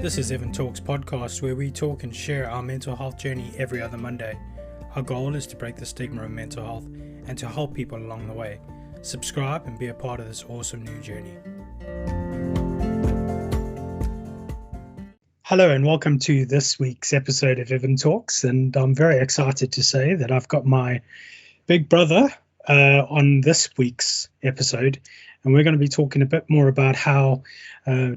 This is Evan Talks podcast, where we talk and share our mental health journey every other Monday. Our goal is to break the stigma of mental health and to help people along the way. Subscribe and be a part of this awesome new journey. Hello and welcome to this week's episode of Evan Talks, and I'm very excited to say that I've got my big brother on this week's episode, and we're going to be talking a bit more about how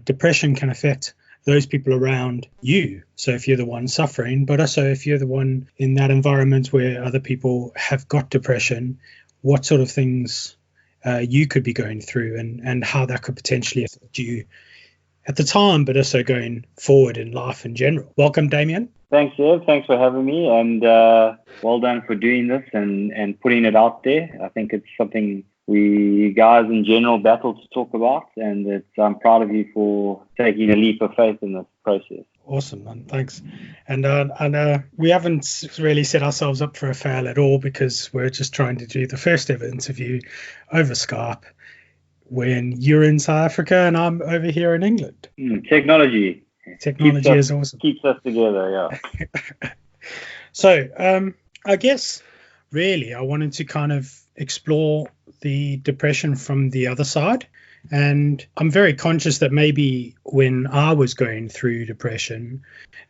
depression can affect those people around you. So if you're the one suffering, but also if you're the one in that environment where other people have got depression, what sort of things you could be going through and how that could potentially affect you at the time, but also going forward in life in general. Welcome, Damian. Thanks, Ev. Thanks for having me, and well done for doing this and putting it out there. I think it's something we guys in general battle to talk about, and I'm proud of you for taking a leap of faith in this process. Awesome, man. Thanks. And we haven't really set ourselves up for a fail at all, because we're just trying to do the first ever interview over Skype when you're in South Africa and I'm over here in England. Technology is awesome. Keeps us together, yeah. So I guess really I wanted to kind of explore the depression from the other side. And I'm very conscious that maybe when I was going through depression,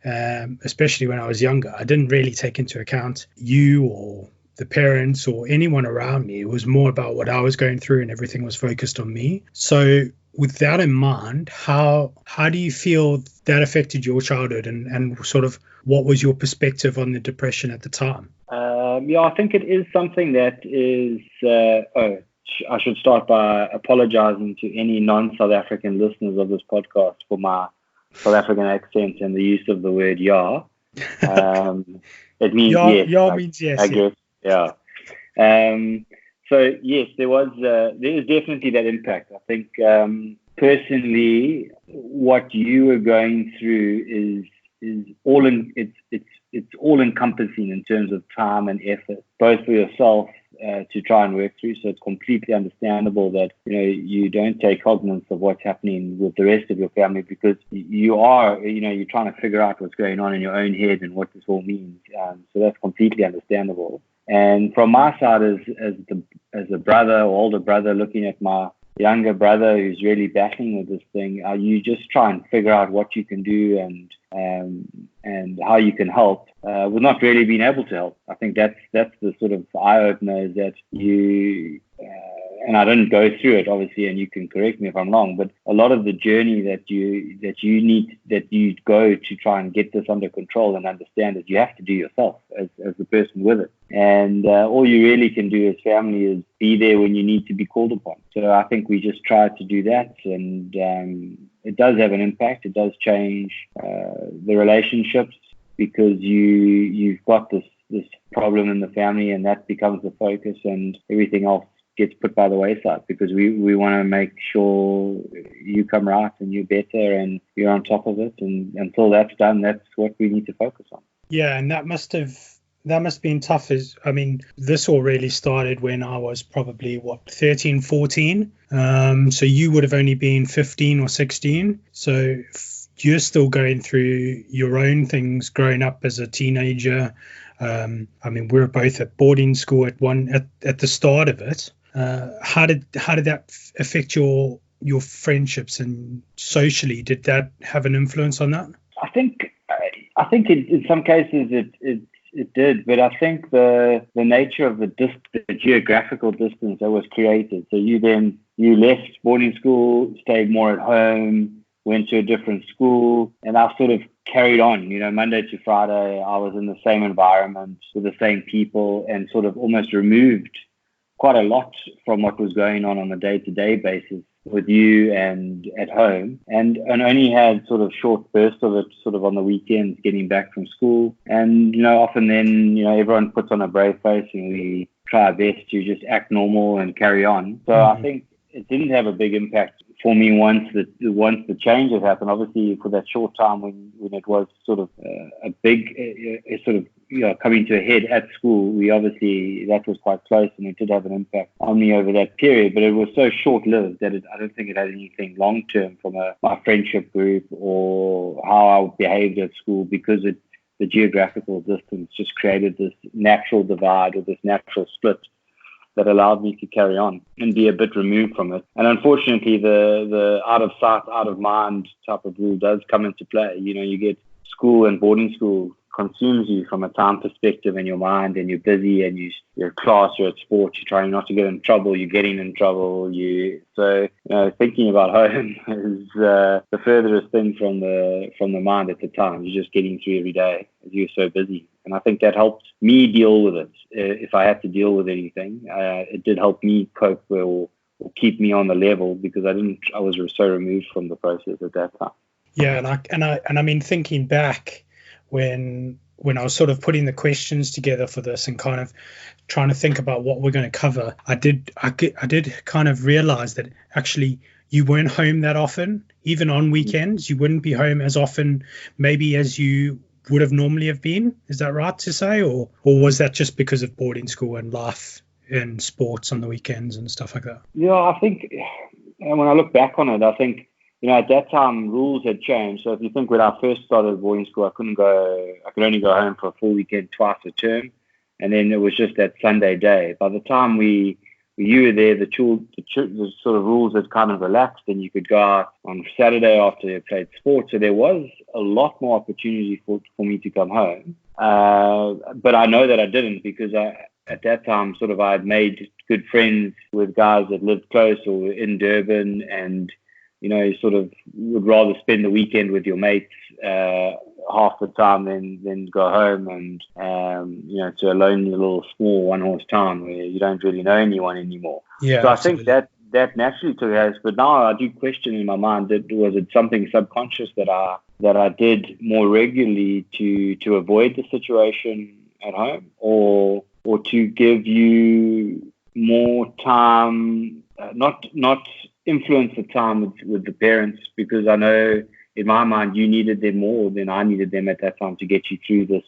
especially when I was younger, I didn't really take into account you or the parents or anyone around me. It was more about what I was going through, and everything was focused on me. So with that in mind, how do you feel that affected your childhood, and sort of what was your perspective on the depression at the time? I think it is something that is, I should start by apologizing to any non-South African listeners of this podcast for my South African accent and the use of the word "ja." It means yes. Ja means yes. I guess, yeah. So yes, there is definitely that impact. I think personally, what you were going through is it's all encompassing in terms of time and effort, both for yourself to try and work through. So it's completely understandable that you don't take cognizance of what's happening with the rest of your family, because you're trying to figure out what's going on in your own head and what this all means. So that's completely understandable. And from my side, as a brother or older brother, looking at my younger brother who's really battling with this thing, you just try and figure out what you can do and how you can help, with not really being able to help. I think that's the sort of eye opener, is that you and I didn't go through it, obviously, and you can correct me if I'm wrong, but a lot of the journey that you go to try and get this under control and understand that you have to do yourself as the person with it. And all you really can do as family is be there when you need to be called upon. So I think we just tried to do that, and it does have an impact. It does change the relationships, because you've got this problem in the family, and that becomes the focus, and everything else gets put by the wayside, because we want to make sure you come right and you're better and you're on top of it. And until that's done, that's what we need to focus on. Yeah, and that must have been tough. This all really started when I was probably 13, 14. So you would have only been 15 or 16. So you're still going through your own things growing up as a teenager. We were both at boarding school at the start of it. How did that affect your friendships, and socially, did that have an influence on that? I think in some cases it did, but I think the nature of the geographical distance that was created. So you left boarding school, stayed more at home, went to a different school, and I sort of carried on. Monday to Friday, I was in the same environment with the same people, and sort of almost removed quite a lot from what was going on a day-to-day basis with you and at home, and only had sort of short bursts of it sort of on the weekends getting back from school. And often then everyone puts on a brave face and we try our best to just act normal and carry on. So I think it didn't have a big impact for me, once the change had happened, obviously for that short time when it was sort of a big sort of coming to a head at school, that was quite close, and it did have an impact on me over that period. But it was so short-lived that I don't think it had anything long-term from my friendship group or how I behaved at school, because the geographical distance just created this natural divide or this natural split that allowed me to carry on and be a bit removed from it. And unfortunately, the out of sight, out of mind type of rule does come into play. You get school and boarding school consumes you from a time perspective in your mind, and you're busy, and you're at class, you're at sports, you're trying not to get in trouble, you're getting in trouble. So thinking about home is the furthest thing from the mind at the time. You're just getting through every day as you're so busy. And I think that helped me deal with it. If I had to deal with anything, it did help me cope or keep me on the level, because I was so removed from the process at that time. Yeah, and I mean, thinking back when I was sort of putting the questions together for this and kind of trying to think about what we're going to cover, I did kind of realize that actually you weren't home that often. Even on weekends, you wouldn't be home as often maybe as you would have normally have been. Is that right to say, or was that just because of boarding school and life and sports on the weekends and stuff like that? Yeah, I think when I look back on it, I think at that time rules had changed. So if you think when I first started boarding school, I could only go home for a full weekend twice a term, and then it was just that Sunday day. By the time you were there, the sort of rules had kind of relaxed, and you could go out on Saturday after you played sports. So there was a lot more opportunity for me to come home. But I know that I didn't, because at that time I had made good friends with guys that lived close or were in Durban, and you sort of would rather spend the weekend with your mates half the time than go home and to a lonely little small one-horse town where you don't really know anyone anymore. Yeah, so absolutely. I think that naturally took place. But now I do question in my mind, was it something subconscious that I did more regularly to avoid the situation at home, or to give you more time, not influence the time with the parents, because I know in my mind you needed them more than I needed them at that time to get you through this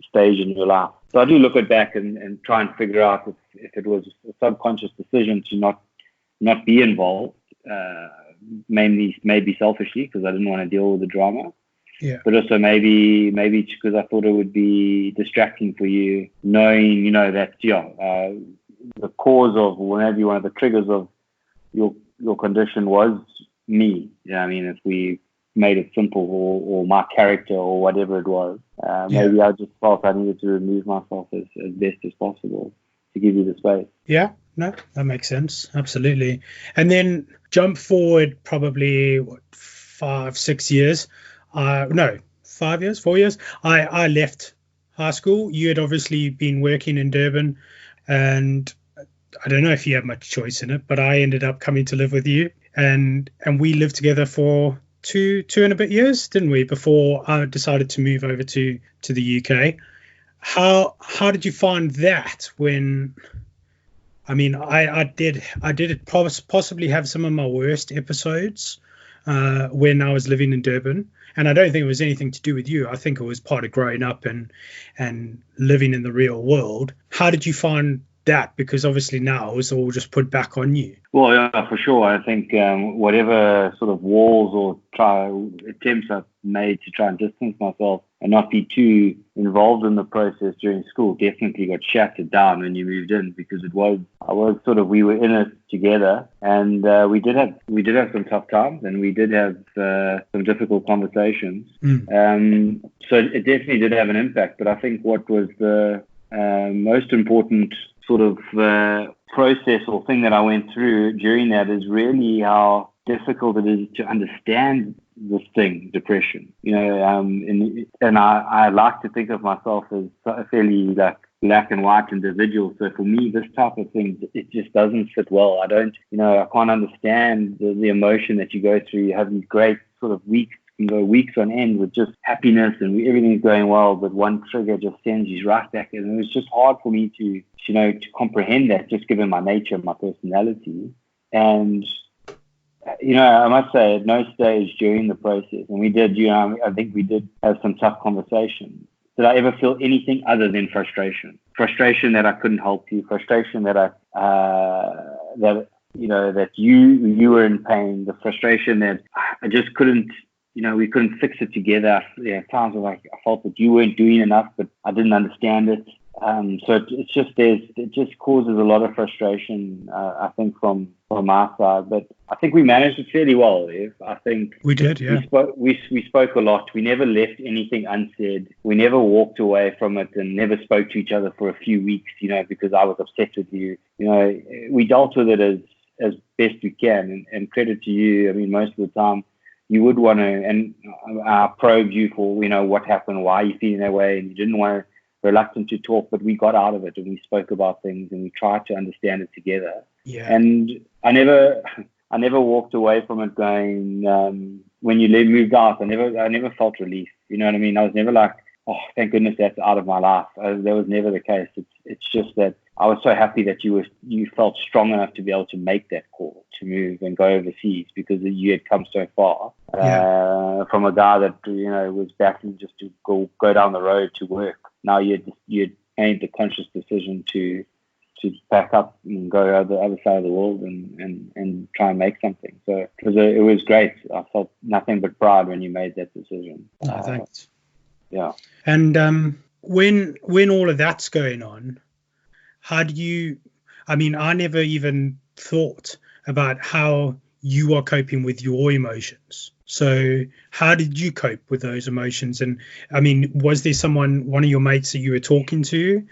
stage in your life. So I do look back and try and figure out if it was a subconscious decision to not be involved, maybe selfishly because I didn't want to deal with the drama. Yeah. But also maybe because I thought it would be distracting for you, knowing that the cause of, or maybe one of the triggers of your condition was me. I mean, if we made it simple, or my character, or whatever it was, maybe I just felt I needed to remove myself as best as possible to give you the space. Yeah, no, that makes sense. Absolutely. And then jump forward probably 5-6 years. 5 years, 4 years. I left high school. You had obviously been working in Durban, and I don't know if you had much choice in it, but I ended up coming to live with you, and we lived together for two and a bit years, didn't we, before I decided to move over to the UK. How did you find that? When I did possibly have some of my worst episodes when I was living in Durban, and I don't think it was anything to do with you. I think it was part of growing up and living in the real world. How did you find that? Because obviously now it's all just put back on you. Well, yeah, for sure. I think whatever sort of walls or attempts I've made to try and distance myself and not be too involved in the process during school definitely got shattered down when you moved in, because we were in it together, and we did have some tough times, and we did have some difficult conversations. So it definitely did have an impact. But I think what was the most important sort of process or thing that I went through during that is really how difficult it is to understand this thing, depression. And I like to think of myself as a fairly black and white individual. So for me, this type of thing, it just doesn't fit well. I can't understand the emotion that you go through. You have these great sort of weeks. You can go weeks on end with just happiness and everything's going well, but one trigger just sends you right back. And it was just hard for me to comprehend that, just given my nature and my personality. And I must say, at no stage during the process, and we did, I think we did have some tough conversations. Did I ever feel anything other than frustration? Frustration that I couldn't help you. Frustration that that you were in pain. The frustration that I just couldn't. We couldn't fix it together. At times I felt that you weren't doing enough, but I didn't understand it. So it just causes a lot of frustration, I think, from our side. But I think we managed it fairly well, Ev. I think we did, yeah. We spoke a lot. We never left anything unsaid. We never walked away from it and never spoke to each other for a few weeks, because I was upset with you. We dealt with it as best we can. And credit to you. I mean, most of the time, you would want to, and I probed you for, what happened, why are you feeling that way, and you didn't want to, reluctant to talk, but we got out of it and we spoke about things and we tried to understand it together. Yeah. And I never walked away from it going, when you moved out, I never felt relief. You know what I mean? I was never like, oh, thank goodness that's out of my life. That was never the case. It's just that I was so happy that you felt strong enough to be able to make that call to move and go overseas, because you had come so far from a guy that was battling just to go down the road to work. Now you'd made the conscious decision to pack up and go over the other side of the world and try and make something. So it was great. I felt nothing but pride when you made that decision. Oh, thanks. Yeah. And when all of that's going on, how do you? I mean, I never even thought about how you are coping with your emotions. So how did you cope with those emotions? And I mean, was there one of your mates that you were talking to,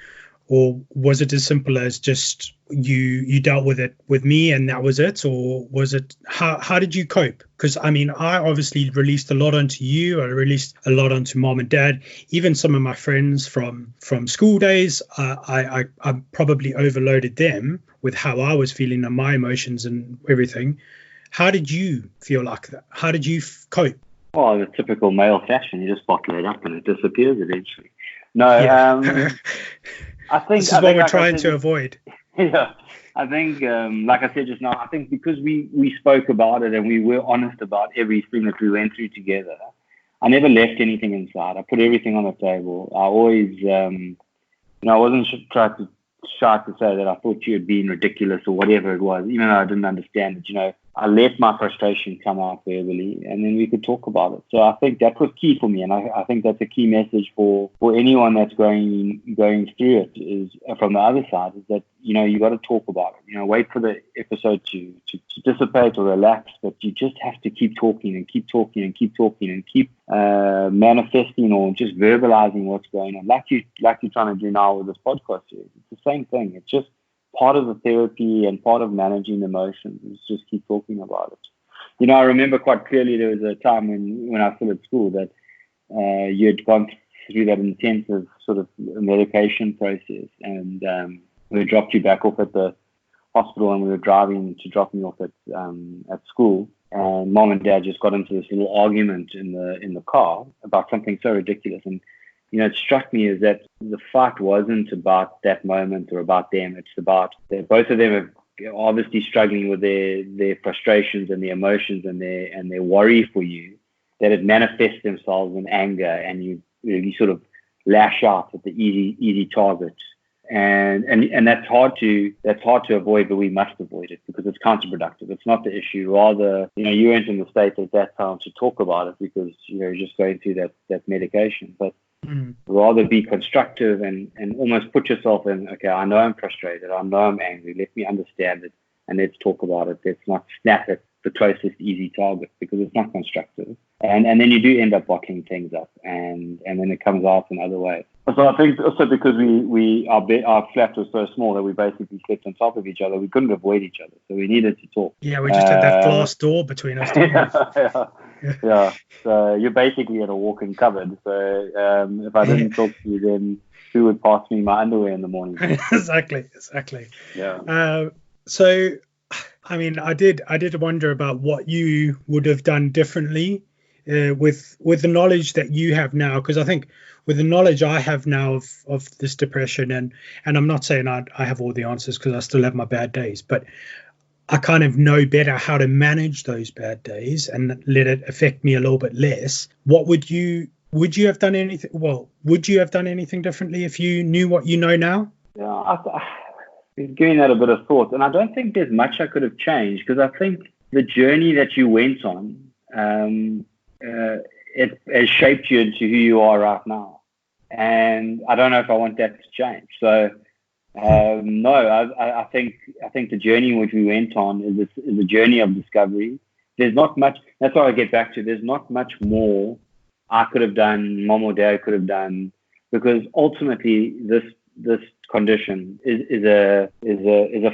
or was it as simple as just you dealt with it with me and that was it? Or was it, how did you cope? Because I mean, I obviously released a lot onto you. I released a lot onto mom and dad, even some of my friends from school days. I probably overloaded them with how I was feeling and my emotions and everything. How did you feel like that? How did you cope? Well, the typical male fashion, you just bottle it up and it disappears eventually. No, I think this is what we're trying to avoid. Yeah, I think, like I said just now, I think because we spoke about it and we were honest about everything that we went through together, I never left anything inside. I put everything on the table. I always, I wasn't shy to say that I thought you had been ridiculous or whatever it was, even though I didn't understand it. I let my frustration come out verbally, and then we could talk about it. So I think that was key for me, and I think that's a key message for anyone that's going through it, is from the other side, is that you got to talk about it. Wait for the episode to dissipate or relax, but you just have to keep talking and keep talking and keep talking and keep manifesting or just verbalizing what's going on, like you're trying to do now with this podcast series. It's the same thing. It's just part of the therapy and part of managing emotions is just keep talking about it. I remember quite clearly there was a time when I was still at school that you had gone through that intensive sort of medication process, and we dropped you back off at the hospital, and we were driving to drop me off at school, and mom and dad just got into this little argument in the car about something so ridiculous. And it struck me as that the fight wasn't about that moment or about them. It's about that both of them are obviously struggling with their frustrations and the emotions and their worry for you, that it manifests themselves in anger, and you sort of lash out at the easy target. And that's hard to avoid, but we must avoid it because it's counterproductive. It's not the issue. Rather, you weren't in the state at that time to talk about it because you're just going through that medication. But rather be constructive and almost put yourself in, okay, I know I'm frustrated, I know I'm angry, let me understand it and let's talk about it. Let's not snap at the closest easy target because it's not constructive. And then you do end up bottling things up and then it comes out in other ways. So I think also because our flat was so small that we basically slept on top of each other, we couldn't avoid each other. So we needed to talk. Yeah, we just had that glass door between us. Yeah. So you're basically in a walk-in cupboard. So if I didn't talk to you, then who would pass me my underwear in the morning? Exactly. Yeah. So, I mean, I did wonder about what you would have done differently with the knowledge that you have now, because I think with the knowledge I have now of this depression, and I'm not saying I have all the answers because I still have my bad days, but I kind of know better how to manage those bad days and let it affect me a little bit less. Would you have done anything? Well, would you have done anything differently if you knew what you know now? Yeah, I've been giving that a bit of thought, and I don't think there's much I could have changed, because I think the journey that you went on, it has shaped you into who you are right now, and I don't know if I want that to change. So no, I think the journey which we went on is a journey of discovery. There's not much. That's what I get back to. There's not much more I could have done, mom or dad could have done, because ultimately this condition is a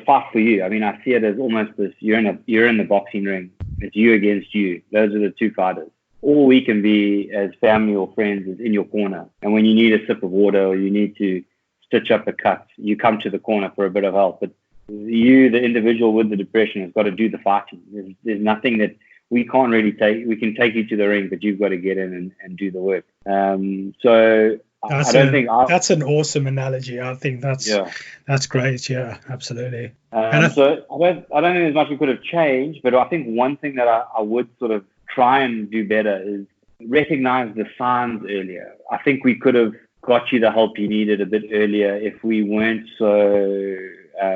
fight for you. I mean, I see it as almost this: you're in the boxing ring. It's you against you. Those are the two fighters. All we can be as family or friends is in your corner. And when you need a sip of water or you need to stitch up a cut, you come to the corner for a bit of help. But you, the individual with the depression, has got to do the fighting. There's nothing that we can't really take. We can take you to the ring, but you've got to get in and do the work. So I don't think that's an awesome analogy. I think that's great. Yeah, absolutely. So I don't think there's much we could have changed, but I think one thing that I would sort of try and do better is recognize the signs earlier. I think we could have got you the help you needed a bit earlier if we weren't so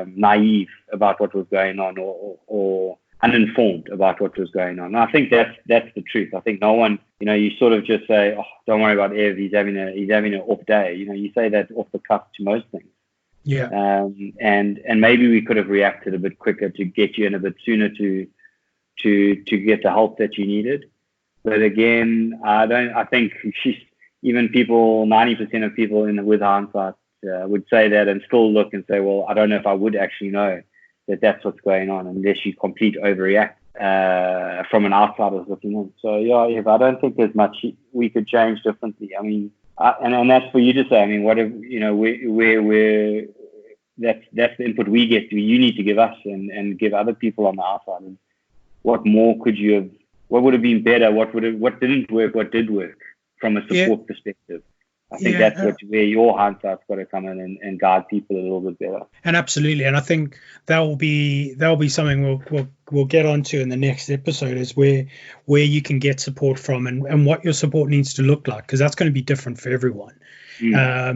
naive about what was going on or uninformed about what was going on. And I think that's the truth. I think no one, you sort of just say, oh, don't worry about Ev, he's having an off day. You say that off the cuff to most things. Yeah. And maybe we could have reacted a bit quicker to get you in a bit sooner to get the help that you needed. But again, I think even people, 90% of people with hindsight would say that and still look and say, well, I don't know if I would actually know that that's what's going on unless you complete overreact from an outsider's looking in. So yeah, I don't think there's much we could change differently. I mean, and that's for you to say. I mean, whatever, where that's the input we get. You need to give us and give other people on the outside. And what more could you have? What would have been better? What didn't work? What did work from a support perspective? I think that's where your hindsight's got to come in and guide people a little bit better. And absolutely, and I think that will be something we'll get onto in the next episode, is where you can get support from and what your support needs to look like, because that's going to be different for everyone. Yeah,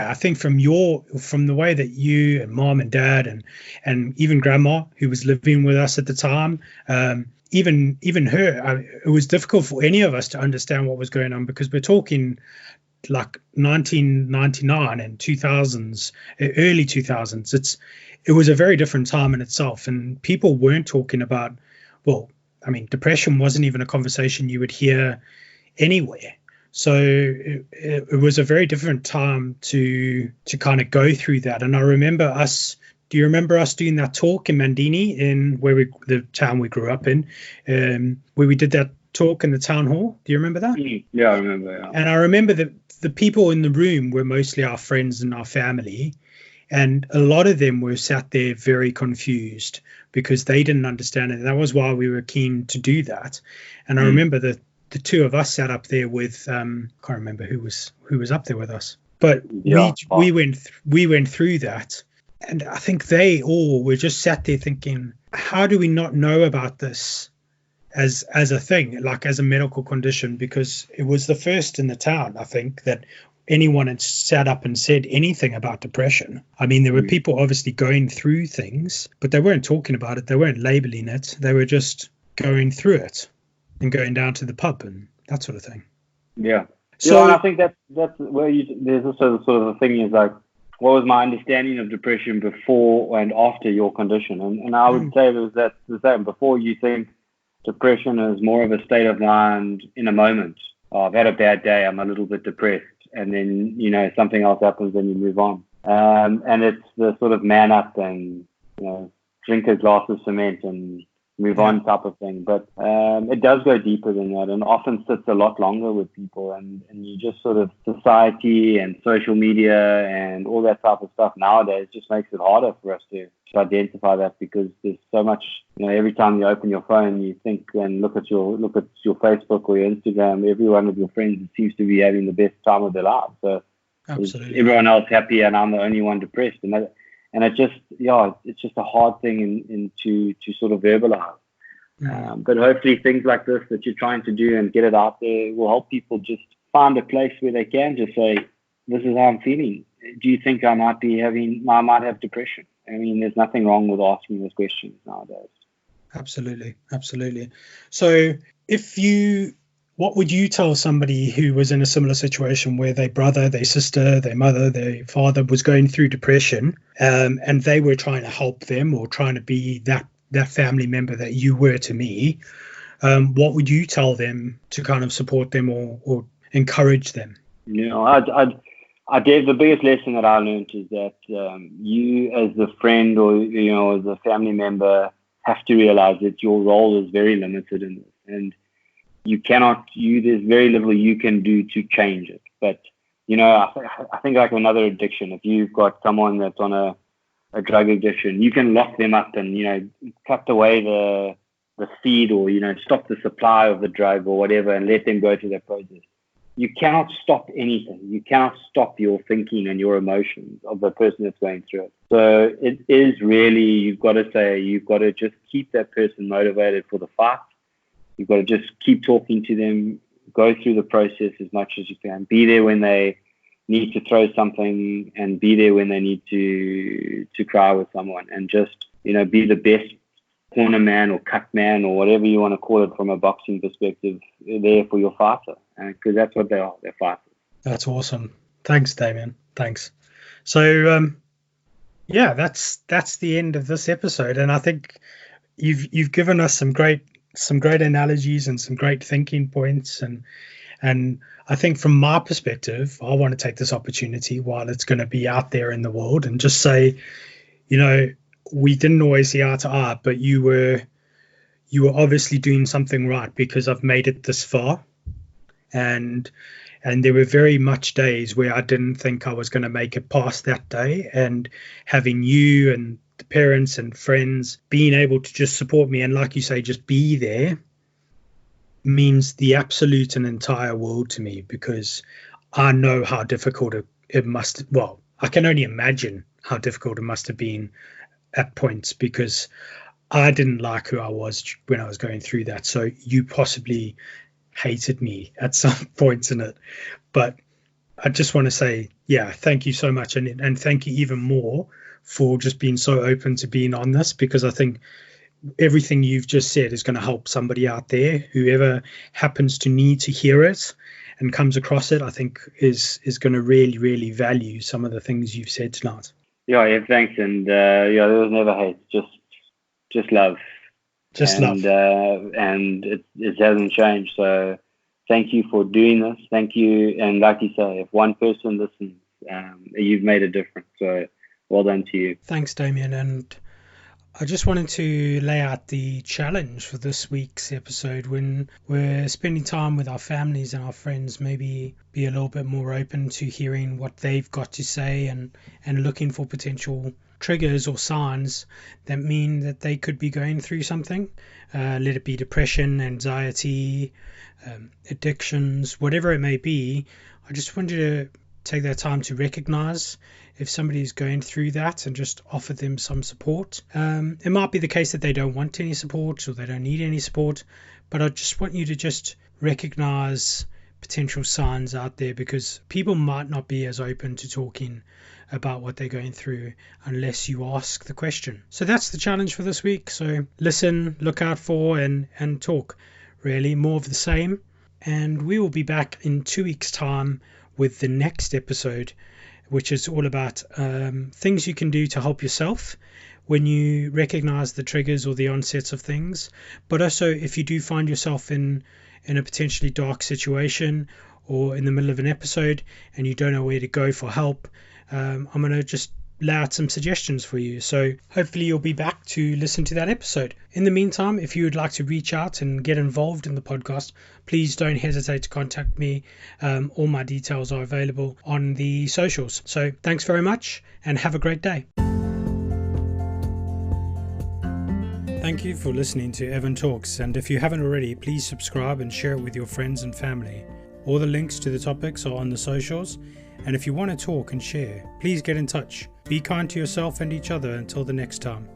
I think from the way that you and mom and dad and even grandma, who was living with us at the time, even her, it was difficult for any of us to understand what was going on, because we're talking like 1999 and 2000s, early 2000s. It was a very different time in itself, and people weren't talking about, well, I mean, depression wasn't even a conversation you would hear anywhere. So it was a very different time to kind of go through that. And I remember us. Do you remember us doing that talk in Mandini, the town we grew up in, where we did that talk in the town hall? Do you remember that? Yeah, I remember. Yeah. And I remember that the people in the room were mostly our friends and our family, and a lot of them were sat there very confused because they didn't understand it. And that was why we were keen to do that. And I remember that the two of us sat up there with I can't remember who was up there with us, but we went through that. And I think they all were just sat there thinking, how do we not know about this as a thing, like as a medical condition? Because it was the first in the town, I think, that anyone had sat up and said anything about depression. I mean, there were people obviously going through things, but they weren't talking about it. They weren't labeling it. They were just going through it and going down to the pub and that sort of thing. Yeah. So and I think that's where there's also sort of the thing is like, what was my understanding of depression before and after your condition? And I would say that's the same. Before, you think depression is more of a state of mind in a moment. Oh, I've had a bad day, I'm a little bit depressed. And then, something else happens and you move on. And it's the sort of man up and, drink a glass of cement and move on type of thing. But it does go deeper than that and often sits a lot longer with people. And you just sort of society and social media and all that type of stuff nowadays just makes it harder for us to identify that, because there's so much, every time you open your phone, you think and look at your Facebook or your Instagram, every one of your friends seems to be having the best time of their lives. So absolutely, everyone else happy and I'm the only one depressed. And And it's just a hard thing to sort of verbalize. But hopefully things like this that you're trying to do and get it out there will help people just find a place where they can just say, this is how I'm feeling. Do you think I might have depression? I mean, there's nothing wrong with asking those questions nowadays. Absolutely. So what would you tell somebody who was in a similar situation where their brother, their sister, their mother, their father was going through depression, and they were trying to help them or trying to be that family member that you were to me? What would you tell them to kind of support them or encourage them? The biggest lesson that I learned is that you as a friend or as a family member have to realize that your role is very limited in this, and there's very little you can do to change it. But I think like another addiction, if you've got someone that's on a drug addiction, you can lock them up and cut away the feed or stop the supply of the drug or whatever and let them go through that process. You cannot stop anything. You cannot stop your thinking and your emotions of the person that's going through it. So it is really, you've got to just keep that person motivated for the fight. You've got to just keep talking to them, go through the process as much as you can. Be there when they need to throw something and be there when they need to cry with someone, and just, be the best corner man or cut man or whatever you want to call it from a boxing perspective there for your fighter, because that's what they are. They're fighters. That's awesome. Thanks, Damian. Thanks. So, that's the end of this episode, and I think you've given us some great analogies and some great thinking points, and I think from my perspective, I want to take this opportunity while it's going to be out there in the world and just say, we didn't always see eye to eye, but you were obviously doing something right, because I've made it this far, and there were very much days where I didn't think I was going to make it past that day, and having you and the parents and friends being able to just support me and, like you say, just be there means the absolute and entire world to me, because I know how difficult I can only imagine how difficult it must have been at points, because I didn't like who I was when I was going through that. So you possibly hated me at some points in it, but I just want to say, thank you so much. And thank you even more for just being so open to being on this, because I think everything you've just said is going to help somebody out there, whoever happens to need to hear it and comes across it, I think is going to really, really value some of the things you've said tonight. Yeah, thanks. And there was never hate, just love. Love. And it hasn't changed. So thank you for doing this. Thank you. And like you say, if one person listens, you've made a difference. So well done to you. Thanks, Damian. And I just wanted to lay out the challenge for this week's episode. When we're spending time with our families and our friends, maybe be a little bit more open to hearing what they've got to say and looking for potential triggers or signs that mean that they could be going through something. Let it be depression, anxiety, addictions, whatever it may be. I just wanted to take that time to recognize if somebody is going through that and just offer them some support. It might be the case that they don't want any support or they don't need any support, but I just want you to just recognize potential signs out there, because people might not be as open to talking about what they're going through unless you ask the question. So that's the challenge for this week. So listen, look out for and talk. Really, more of the same. And we will be back in 2 weeks' time with the next episode, which is all about things you can do to help yourself when you recognize the triggers or the onsets of things. But also, if you do find yourself in a potentially dark situation or in the middle of an episode and you don't know where to go for help, I'm going to just lay out some suggestions for you. So hopefully you'll be back to listen to that episode. In the meantime, if you would like to reach out and get involved in the podcast, please don't hesitate to contact me. All my details are available on the socials. So thanks very much and have a great day. Thank you for listening to Evan Talks, and if you haven't already, please subscribe and share it with your friends and family. All the links to the topics are on the socials, and if you want to talk and share, please get in touch. Be kind to yourself and each other until the next time.